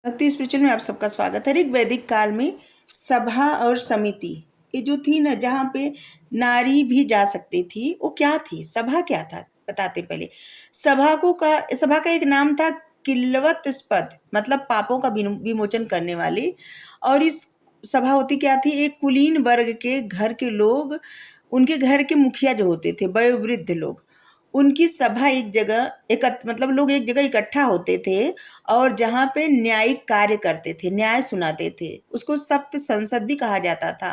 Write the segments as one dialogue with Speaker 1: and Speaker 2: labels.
Speaker 1: भक्ति स्पिरिचुअल में आप सबका स्वागत है। ऋग वैदिक काल में सभा और समिति ये जो थी ना, जहाँ पे नारी भी जा सकती थी, वो क्या थी, सभा क्या था बताते पहले। सभा का एक नाम था किल्लवत स्पद, मतलब पापों का विमोचन करने वाली। और इस सभा होती क्या थी, एक कुलीन वर्ग के घर के लोग, उनके घर के मुखिया जो होते थे, वयोवृद्ध लोग, उनकी सभा एक जगह मतलब लोग एक जगह इकट्ठा होते थे और जहाँ पे न्यायिक कार्य करते थे, न्याय सुनाते थे। उसको सप्त संसद भी कहा जाता था।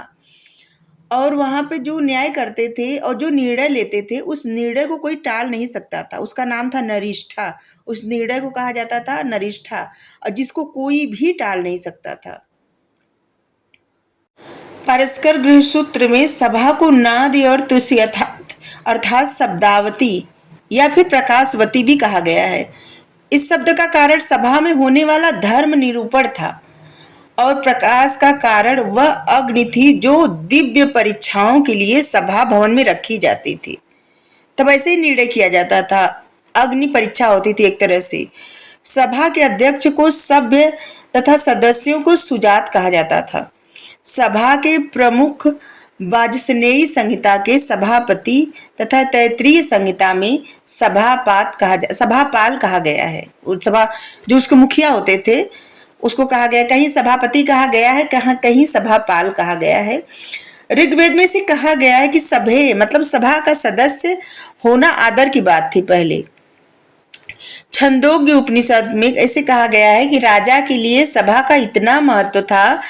Speaker 1: और वहाँ पे जो न्याय करते थे और जो निर्णय लेते थे, उस निर्णय को कोई टाल नहीं सकता था। उसका नाम था नरिष्ठा। उस निर्णय को कहा जाता था नरिष्ठा, और जिसको कोई भी टाल नहीं सकता था। पारस्कर गृह सूत्र में सभा को नाद और तुष्य अर्थात शब्दावती या फिर प्रकाशवती भी कहा गया है। इस शब्द का कारण सभा में होने वाला धर्म निरूपण था और प्रकाश का कारण वह अग्नि थी जो दिव्य परीक्षाओं के लिए सभा भवन में रखी जाती थी। तब ऐसे ही निर्णय किया जाता था, अग्नि परीक्षा होती थी एक तरह से। सभा के अध्यक्ष को सभ्य तथा सदस्यों को सुजात कहा जाता था। सभा के प्रमुख वाजस्नेयी संहिता के सभापति तथा तैत्रीय संहिता में सभापाल कहा गया है। सभा जो उसके मुखिया होते थे उसको कहा गया, कहीं सभापति कहा गया है, कहीं सभापाल कहा गया है। ऋग्वेद में से कहा गया है कि सभे मतलब सभा का सदस्य होना आदर की बात थी पहले। छंदोग्य उपनिषद में ऐसे कहा गया है कि राजा के लिए सभा का इतना महत्व था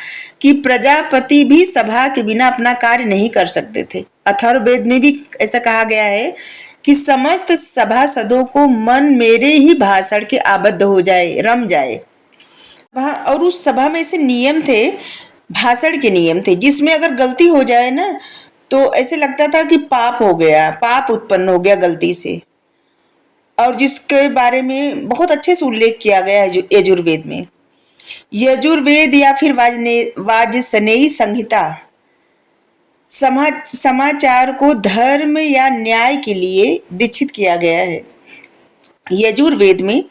Speaker 1: कि प्रजापति भी सभा के बिना अपना कार्य नहीं कर सकते थे। अथर्ववेद में भी ऐसा कहा गया है कि समस्त सभासदों को मन मेरे ही भाषण के आबद्ध हो जाए, रम जाए। और उस सभा में ऐसे नियम थे, भाषण के नियम थे, जिसमें अगर गलती हो जाए ना तो ऐसे लगता था कि पाप हो गया, पाप उत्पन्न हो गया गलती से। और जिसके बारे में बहुत अच्छे से उल्लेख किया गया है यजुर्वेद में। यजुर्वेद या फिर वाजस्नेयी संहिता समाचार को धर्म या न्याय के लिए दीक्षित किया गया है। यजुर्वेद में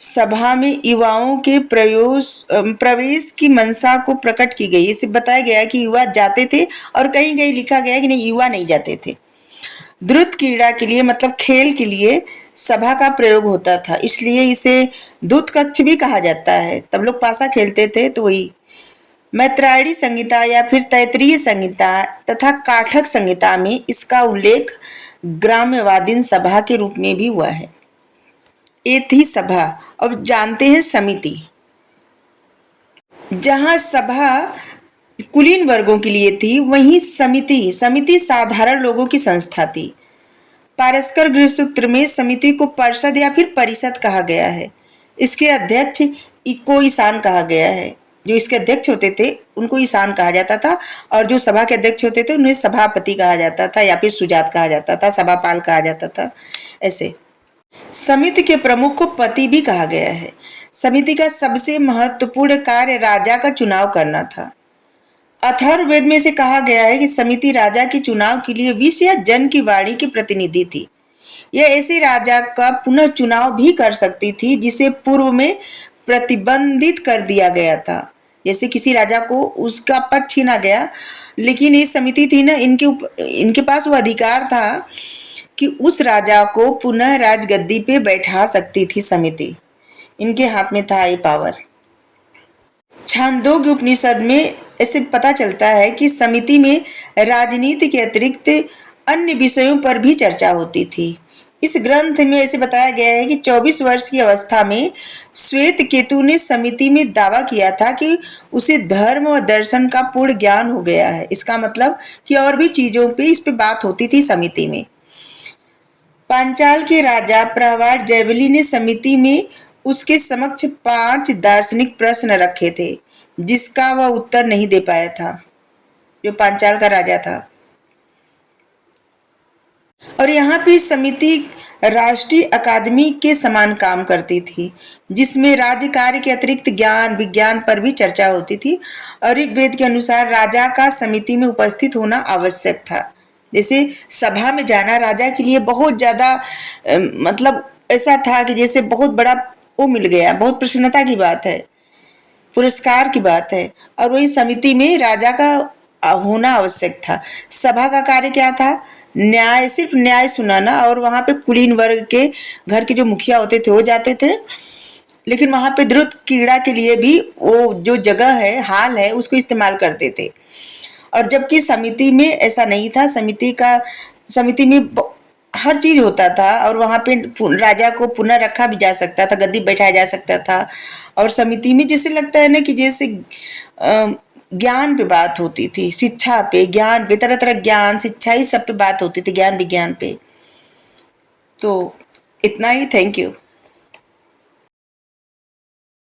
Speaker 1: सभा में युवाओं के प्रवेश की मंशा को प्रकट की गई। इसे बताया गया है कि युवा जाते थे, और कहीं कहीं लिखा गया है कि नहीं, युवा नहीं जाते थे। द्रुत क्रीड़ा के लिए मतलब खेल के लिए सभा का प्रयोग होता था, इसलिए इसे दूत कक्ष भी कहा जाता है। तब लोग पासा खेलते थे, तो वही। मैत्रायणी संहिता या फिर तैत्रीय संहिता तथा काठक संहिता में इसका उल्लेख ग्राम्यवादीन सभा के रूप में भी हुआ है। ये थी सभा। अब जानते हैं समिति। जहां सभा कुलीन वर्गों के लिए थी, वहीं समिति साधारण लोगों की संस्था थी। पारस्कर गृह सूत्र में समिति को परिषद या फिर परिषद कहा गया है। इसके अध्यक्ष को ईशान कहा गया है। जो इसके अध्यक्ष होते थे उनको ईशान कहा जाता था, और जो सभा के अध्यक्ष होते थे उन्हें सभापति कहा जाता था या फिर सुजात कहा जाता था, सभापाल कहा जाता था। ऐसे समिति के प्रमुख को पति भी कहा गया है। समिति का सबसे महत्वपूर्ण कार्य राजा का चुनाव करना था। अथर्ववेद में से कहा गया है कि समिति राजा के चुनाव के लिए विष या जन की वाणी की प्रतिनिधि थी। यह ऐसे राजा का पुनः चुनाव भी कर सकती थी जिसे पूर्व में प्रतिबंधित कर दिया गया था। जैसे किसी राजा को उसका पद छीना गया, लेकिन ये समिति थी ना, इनके पास वो अधिकार था कि उस राजा को पुनः राजगद्दी पे बैठा सकती थी समिति। इनके हाथ में था ये पावर। छांदोग्य उपनिषद में ऐसे पता चलता है कि समिति में राजनीति के अतिरिक्त अन्य विषयों पर भी चर्चा होती थी। इस ग्रंथ में ऐसे बताया गया है कि 24 वर्ष की अवस्था में श्वेत केतु ने समिति में दावा किया था कि उसे धर्म और दर्शन का पूर्ण ज्ञान हो गया है। इसका मतलब कि और भी चीजों पे इस पे बात होती थी समिति में। पांचाल के राजा प्रहवार जयवली ने समिति में उसके समक्ष 5 दार्शनिक प्रश्न रखे थे, जिसका वह उत्तर नहीं दे पाया था, जो पांचाल का राजा था। और यहाँ पे समिति राष्ट्रीय अकादमी के समान काम करती थी, जिसमें राज्य कार्य के अतिरिक्त ज्ञान विज्ञान पर भी चर्चा होती थी। और ऋग्वेद के अनुसार राजा का समिति में उपस्थित होना आवश्यक था। जैसे सभा में जाना राजा के लिए बहुत ज्यादा मतलब ऐसा था कि जैसे बहुत बड़ा वो मिल गया, बहुत प्रसन्नता की बात है। पुरस्कार की बात है। और वही समिति में राजा का होना आवश्यक था। सभा का कार्य क्या था? न्याय, सिर्फ न्याय सुनाना। और वहां पे कुलीन वर्ग के घर के जो मुखिया होते थे वो जाते थे, लेकिन वहां पे द्रुत क्रीड़ा के लिए भी वो जो जगह है, हाल है, उसको इस्तेमाल करते थे। और जबकि समिति में ऐसा नहीं था। समिति में हर चीज होता था, और वहां पे राजा को पुनः रखा भी जा सकता था, गद्दी बैठाया जा सकता था। और समिति में जैसे लगता है ना कि जैसे ज्ञान पे बात होती थी, शिक्षा पे, ज्ञान पे, तरह तरह ज्ञान, शिक्षा, इस सब पे बात होती थी, ज्ञान विज्ञान पे। तो इतना ही। Thank you.